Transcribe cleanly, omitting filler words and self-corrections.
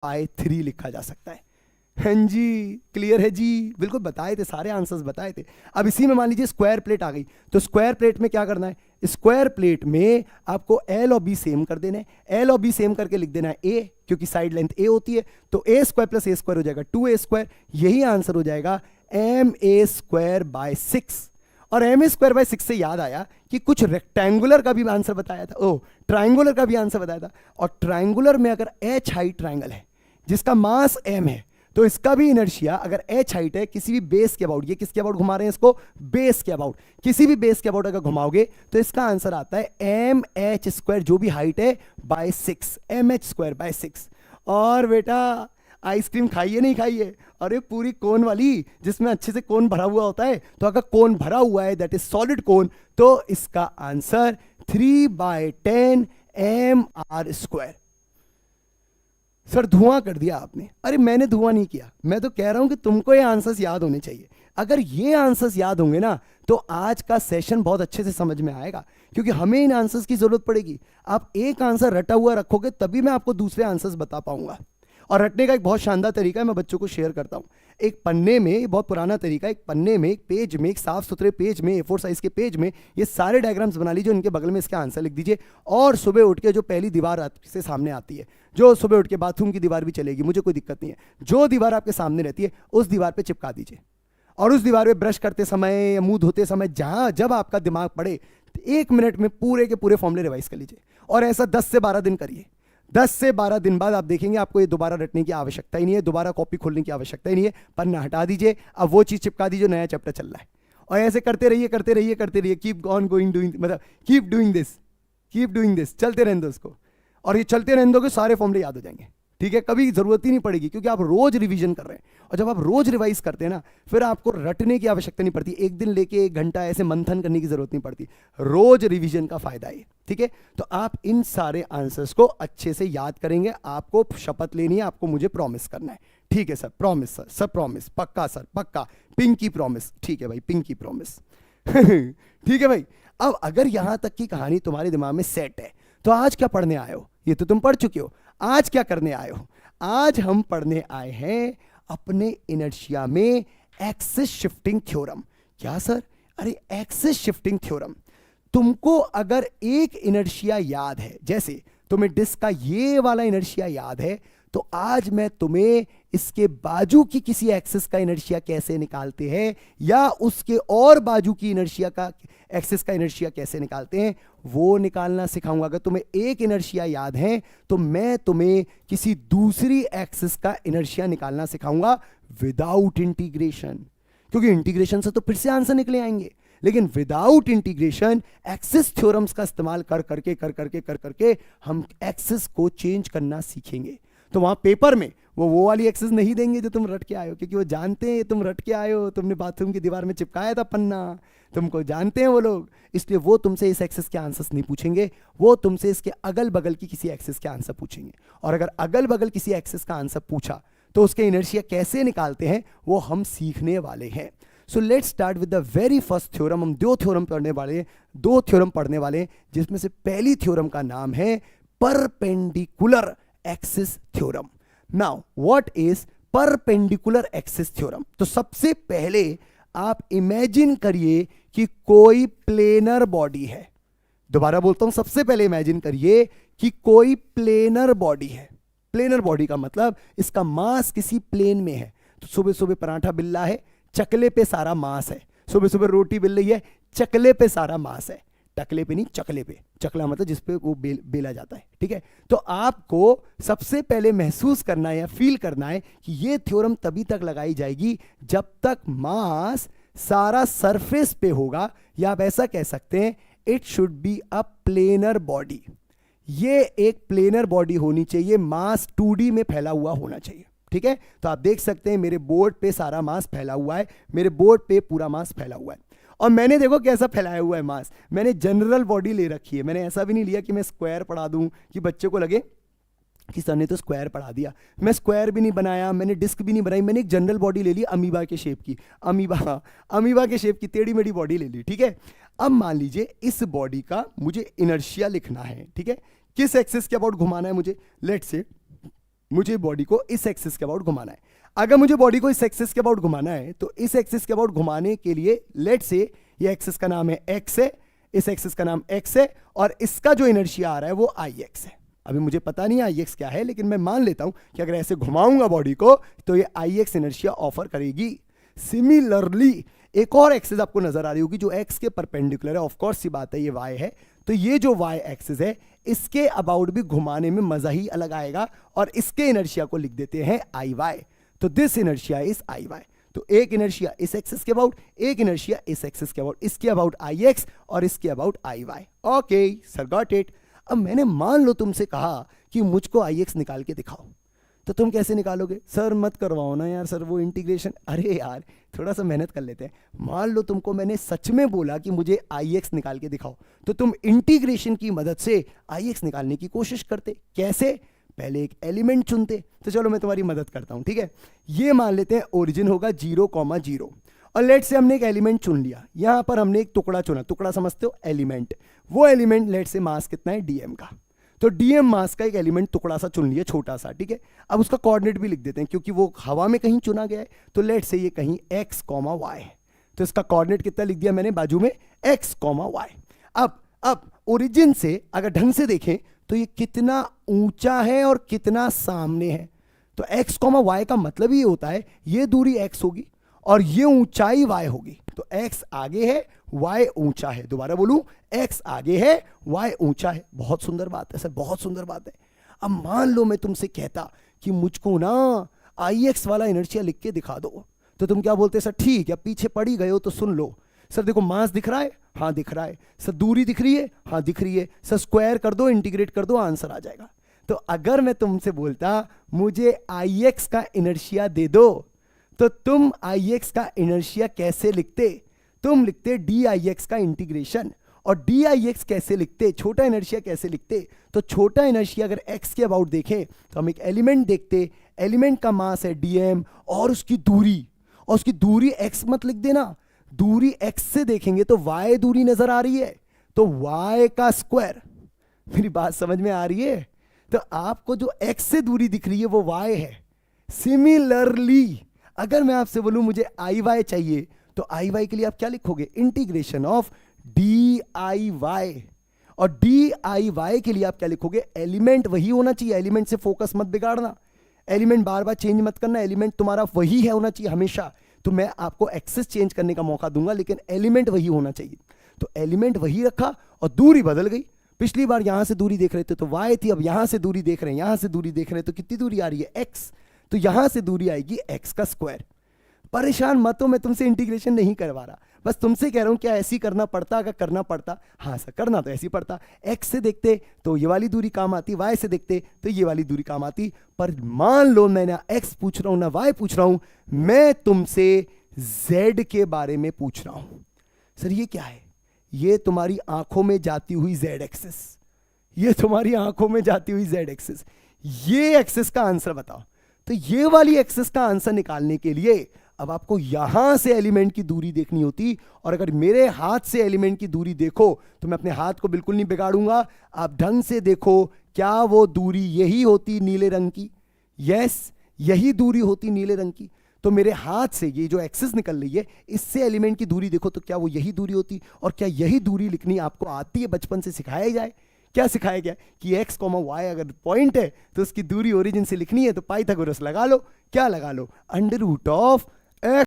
Bye 3 लिखा जा सकता है। हाँ जी, क्लियर है जी, बिल्कुल बताए थे, सारे आंसर्स बताए थे। अब इसी में मान लीजिए स्क्वायर प्लेट आ गई, तो स्क्वायर प्लेट में क्या करना है, स्क्वायर प्लेट में आपको एल और बी सेम कर देना है। एल और बी सेम करके लिख देना है ए, क्योंकि साइड लेंथ ए होती है, तो ए स्क्वायर प्लस ए स्क्वायर हो जाएगा 2a²। यही आंसर हो जाएगा ma²/6। और ma²/6 से याद आया कि कुछ रेक्टेंगुलर का भी आंसर बताया था, ओ ट्राइंगुलर का भी आंसर बताया था। और ट्राइंगुलर में अगर h हाइट ट्राइंगल है जिसका मास m है, तो इसका भी इनर्शिया अगर h हाइट है किसी भी बेस के अबाउट, ये किसके अबाउट घुमा रहे हैं इसको, बेस के अबाउट, किसी भी बेस के अबाउट अगर घुमाओगे तो इसका आंसर आता है mh², जो भी हाइट है, बाय 6, mh²/6। और बेटा आइसक्रीम खाइए नहीं खाइए, अरे पूरी कोन वाली जिसमें अच्छे से कोन भरा हुआ होता है, तो अगर कोन भरा हुआ है दैट इज सॉलिड कोन, तो इसका आंसर 3/10 mr²। सर धुआं कर दिया आपने, अरे मैंने धुआं नहीं किया, मैं तो कह रहा हूं कि तुमको ये आंसर्स याद होने चाहिए। अगर ये आंसर्स याद होंगे ना तो आज का सेशन बहुत अच्छे से समझ में आएगा, क्योंकि हमें इन आंसर्स की जरूरत पड़ेगी। आप एक आंसर रटा हुआ रखोगे तभी मैं आपको दूसरे आंसर्स बता पाऊंगा। और रटने का एक बहुत शानदार तरीका है, मैं बच्चों को शेयर करता हूं। एक पन्ने में, बहुत पुराना तरीका, एक पन्ने में, एक पेज में, एक साफ सुथरे पेज में, A4 साइज के पेज में ये सारे डायग्राम्स बना लीजिए, उनके बगल में इसका आंसर लिख दीजिए। और सुबह उठ के जो पहली दीवार आपसे सामने आती है, जो सुबह उठ के बाथरूम की दीवार भी चलेगी, मुझे कोई दिक्कत नहीं है, जो दीवार आपके सामने रहती है उस दीवार पर चिपका दीजिए। और उस दीवार पे ब्रश करते समय या मुंह धोते समय जब आपका दिमाग पड़े, 1 मिनट में पूरे के पूरे फॉर्मूले रिवाइज कर लीजिए। और ऐसा 10 से 12 दिन करिए। 10 से 12 दिन बाद आप देखेंगे आपको ये दोबारा रटने की आवश्यकता ही नहीं है, दोबारा कॉपी खोलने की आवश्यकता ही नहीं है, पन्ना हटा दीजिए, अब वो चीज चिपका दीजिए, नया चैप्टर चल रहा है। और ऐसे करते रहिए करते रहिए करते रहिए, कीप ऑन गोइंग डूइंग, मतलब कीप डूइंग दिस, चलते रहने दो उसको। और ये चलते रहने दोगे सारे फॉर्मूले याद हो जाएंगे, ठीक है, कभी जरूरत ही नहीं पड़ेगी, क्योंकि आप रोज रिवीजन कर रहे हैं। और जब आप रोज रिवाइज करते हैं ना, फिर आपको रटने की आवश्यकता नहीं पड़ती, एक दिन लेके 1 घंटा ऐसे मंथन करने की जरूरत नहीं पड़ती, रोज रिवीजन का फायदा है, ठीक है। तो आप इन सारे आंसर्स को अच्छे से याद करेंगे, आपको शपथ लेनी है, आपको मुझे प्रॉमिस करना है, ठीक है सर, प्रॉमिस सर प्रॉमिस, पक्का सर पक्का, पिंकी प्रॉमिस, ठीक है भाई, पिंकी प्रॉमिस। ठीक है भाई। अब अगर यहां तक की कहानी तुम्हारे दिमाग में सेट है, तो आज क्या पढ़ने आए हो, ये तो तुम पढ़ चुके हो, आज क्या करने आए हो, आज हम पढ़ने आए हैं अपने इनर्शिया में एक्सिस शिफ्टिंग थ्योरम। क्या सर, अरे एक्सिस शिफ्टिंग थ्योरम, तुमको अगर एक इनर्शिया याद है, जैसे तुम्हें डिस्क का ये वाला इनर्शिया याद है, तो आज मैं तुम्हें इसके बाजू की किसी एक्सिस का इनर्शिया कैसे निकालते हैं, या उसके और बाजू की इनर्शिया का एक्सिस का इनर्शिया कैसे निकालते हैं, वो निकालना सिखाऊंगा। अगर तुम्हें एक इनर्शिया याद है तो मैं तुम्हें किसी दूसरी एक्सिस का इनर्शिया निकालना सिखाऊंगा विदाउट इंटीग्रेशन, क्योंकि इंटीग्रेशन से तो फिर से आंसर निकले आएंगे, लेकिन विदाउट इंटीग्रेशन एक्सिस थ्योरम्स का इस्तेमाल कर करके हम एक्सिस को चेंज करना सीखेंगे। तो वहां पेपर में वो वाली एक्सिस नहीं देंगे जो तुम रट के आए हो, क्योंकि वो जानते हैं तुम रट के आए हो, तुमने बाथरूम की दीवार में चिपकाया था पन्ना, तुमको जानते हैं वो लोग, इसलिए वो तुमसे इस एक्सिस के आंसर्स नहीं पूछेंगे, वो तुमसे इसके अगल बगल की किसी एक्सिस के आंसर पूछेंगे। और अगर अगल बगल किसी एक्सिस का आंसर पूछा तो उसके इनर्शिया कैसे निकालते हैं वो हम सीखने वाले हैं। So let's start with the very first theorem. हम दो थ्योरम पढ़ने वाले, जिसमें से पहली थ्योरम का नाम है perpendicular axis theorem. Now what is perpendicular axis theorem? तो सबसे पहले आप इमेजिन करिए कि कोई प्लेनर बॉडी है। दोबारा बोलता हूं, सबसे पहले इमेजिन करिए कि कोई प्लेनर बॉडी है। प्लेनर बॉडी का मतलब इसका मास किसी प्लेन में है। तो सुबह सुबह पराठा बिल रहा है, चकले पे सारा मास है। सुबह सुबह रोटी बिल रही है, चकले पे सारा मास है, टकले पे नहीं चकले पे, चकला मतलब जिसपे वो बेला जाता है, ठीक है। तो आपको सबसे पहले महसूस करना है या फील करना है कि ये थ्योरम तभी तक लगाई जाएगी जब तक मास सारा सरफेस पे होगा, या आप ऐसा कह सकते हैं it should be a planar body. ये एक प्लेनर बॉडी होनी चाहिए, मास 2D में फैला हुआ होना चाहिए, ठीक है। तो आप देख सकते हैं मेरे बोर्ड पे सारा मास फैला हुआ है, मेरे बोर्ड पे पूरा मास फैला हुआ है। और मैंने देखो कैसा फैलाया हुआ है मास, मैंने जनरल बॉडी ले रखी है। मैंने ऐसा भी नहीं लिया कि मैं स्क्वायर पढ़ा दूं कि बच्चे को लगे कि सर ने तो स्क्वायर पढ़ा दिया। मैं स्क्वायर भी नहीं बनाया, मैंने डिस्क भी नहीं बनाई, मैंने एक जनरल बॉडी ले ली अमीबा के शेप की, अमीबा के शेप की टेढ़ी मेढ़ी बॉडी ले ली, ठीक है। अब मान लीजिए इस बॉडी का मुझे इनर्शिया लिखना है, ठीक है, किस एक्सिस के अबाउट घुमाना है मुझे। लेट्स से मुझे बॉडी को इस एक्सिस के अबाउट घुमाना है। अगर मुझे बॉडी को इस एक्सिस के अबाउट घुमाना है तो इस एक्सिस के अबाउट घुमाने के लिए लेट से ये एक्सिस का नाम है एक्स है, इस एक्सिस का नाम एक्स है और इसका जो इनर्शिया आ रहा है वो आई एक्स है। अभी मुझे पता नहीं आई एक्स क्या है, लेकिन मैं मान लेता हूं कि अगर ऐसे घुमाऊंगा बॉडी को तो ये आई एक्स इनर्शिया ऑफर करेगी। सिमिलरली एक और एक्सिस आपको नजर आ रही होगी जो एक्स के परपेंडिकुलर है, ऑफ कोर्स सी बात है ये वाई है, तो ये जो वाई एक्सिस है इसके अबाउट भी घुमाने में मजा ही अलग आएगा और इसके इनर्शिया को लिख देते हैं आई वाई। तो this inertia is I Y. तो एक इनर्शिया इस एक्सिस के अबाउट, एक इनर्शिया इस एक्सिस के अबाउट, इसके अबाउट आई एक्स और इसके about I Y. Okay sir got it. अब मैंने मान लो तुमसे कहा कि मुझको आई एक्स निकाल के दिखाओ, तो तुम कैसे निकालोगे? सर मत करवाओ ना यार, सर वो इंटीग्रेशन, अरे यार थोड़ा सा मेहनत कर लेते हैं। मान लो तुमको मैंने सच में बोला कि मुझे आई एक्स निकाल के दिखाओ, तो तुम इंटीग्रेशन की मदद से आई एक्स निकालने की कोशिश करते। कैसे? पहले एक एलिमेंट चुनते। तो चलो मैं तुम्हारी मदद करता हूं, ठीक है। ये मान लेते हैं ओरिजिन होगा 0,0 और लेट से हमने एक एलिमेंट चुन लिया, यहां पर हमने एक टुकड़ा चुना, टुकड़ा समझते हो एलिमेंट, वो एलिमेंट लेट से मास कितना है डीएम का, तो डीएम मास का एक एलिमेंट टुकड़ा सा चुन लिया छोटा सा, ठीक है। अब उसका कोऑर्डिनेट भी लिख देते हैं क्योंकि वो हवा में कहीं चुना गया है, तो लेट से ये कहीं x, y है, तो इसका कोऑर्डिनेट कितना लिख दिया मैंने बाजू में x, y। अब ओरिजिन से अगर ढंग से देखें तो ये कितना ऊंचा है और कितना सामने है, तो x, y का मतलब ये होता है ये दूरी x होगी और ये ऊंचाई y होगी, तो x आगे है y ऊंचा है। दोबारा बोलूं, x आगे है y ऊंचा है। बहुत सुंदर बात है सर, बहुत सुंदर बात है। अब मान लो मैं तुमसे कहता कि मुझको ना आई एक्स वाला इनर्शिया लिख के दिखा दो, तो तुम क्या बोलते? सर ठीक है, पीछे पड़ी गए हो तो सुन लो। सर देखो मास दिख रहा है, हाँ दिख रहा है। सर दूरी दिख रही है, हाँ दिख रही है। सर स्क्वायर कर दो, इंटीग्रेट कर दो, आंसर आ जाएगा। तो अगर मैं तुमसे बोलता मुझे आई एक्स का इनर्शिया दे दो, तो तुम आई एक्स का इनर्शिया कैसे लिखते? तुम लिखते डी आई एक्स का इंटीग्रेशन। और डी आई एक्स कैसे लिखते? छोटा इनर्शिया कैसे लिखते? तो छोटा इनर्शिया अगर एक्स के अबाउट देखें तो हम एक एलिमेंट देखते, एलिमेंट का मास है डीएम और उसकी दूरी एक्स मत लिख देना, दूरी एक्स से देखेंगे तो वाई दूरी नजर आ रही है, तो वाई का स्क्वायर। मेरी बात समझ में आ रही है? तो आपको जो एक्स से दूरी दिख रही है वो वाई है। सिमिलरली अगर मैं आपसे बोलूं मुझे आई वाई चाहिए, तो आई वाई के लिए आप क्या लिखोगे? Integration of D I Y. और डी आई वाई के लिए आप क्या लिखोगे? एलिमेंट वही होना चाहिए, एलिमेंट से फोकस मत बिगाड़ना, एलिमेंट बार बार चेंज मत करना, एलिमेंट तुम्हारा वही है होना चाहिए हमेशा। तो मैं आपको एक्सेस चेंज करने का मौका दूंगा, लेकिन एलिमेंट वही होना चाहिए। तो एलिमेंट वही रखा और दूरी बदल गई। पिछली बार यहां से दूरी देख रहे थे तो वाई थी, अब यहां से दूरी देख रहे हैं, यहां से दूरी देख रहे हैं तो कितनी दूरी आ रही है? एक्स। तो यहां से दूरी आएगी एक्स का स्क्वायर। परेशान मत हो, मैं तुमसे इंटीग्रेशन नहीं करवा रहा, बस तुमसे कह रहा हूं क्या ऐसी करना पड़ता? अगर करना पड़ता, हाँ सर करना तो ऐसी पड़ता, एक्स से देखते तो ये वाली दूरी काम आती, वाई से देखते तो ये वाली दूरी काम आती। पर मान लो मैं ना एक्स पूछ रहा हूं ना वाई पूछ रहा हूं, मैं तुमसे जेड के बारे में पूछ रहा हूं। सर ये क्या है? ये तुम्हारी आंखों में जाती हुई जेड एक्सिस, ये तुम्हारी आंखों में जाती हुई जेड एक्सिस, ये एक्सिस का आंसर बताओ। तो ये वाली एक्सिस का आंसर निकालने के लिए अब आपको यहां से एलिमेंट की दूरी देखनी होती, और अगर मेरे हाथ से एलिमेंट की दूरी देखो तो मैं अपने हाथ को बिल्कुल नहीं बिगाड़ूंगा, आप ढंग से देखो, क्या वो दूरी यही होती नीले रंग की? यस, यही दूरी होती नीले रंग की। तो मेरे हाथ से ये जो एक्सिस निकल रही है इससे एलिमेंट की दूरी देखो, तो क्या वो यही दूरी होती? और क्या यही दूरी लिखनी आपको आती है? बचपन से सिखाया जाए, क्या सिखाया गया कि x, y अगर पॉइंट है तो उसकी दूरी ओरिजिन से लिखनी है, तो पाइथागोरस लगा लो। क्या लगा लो? Under root of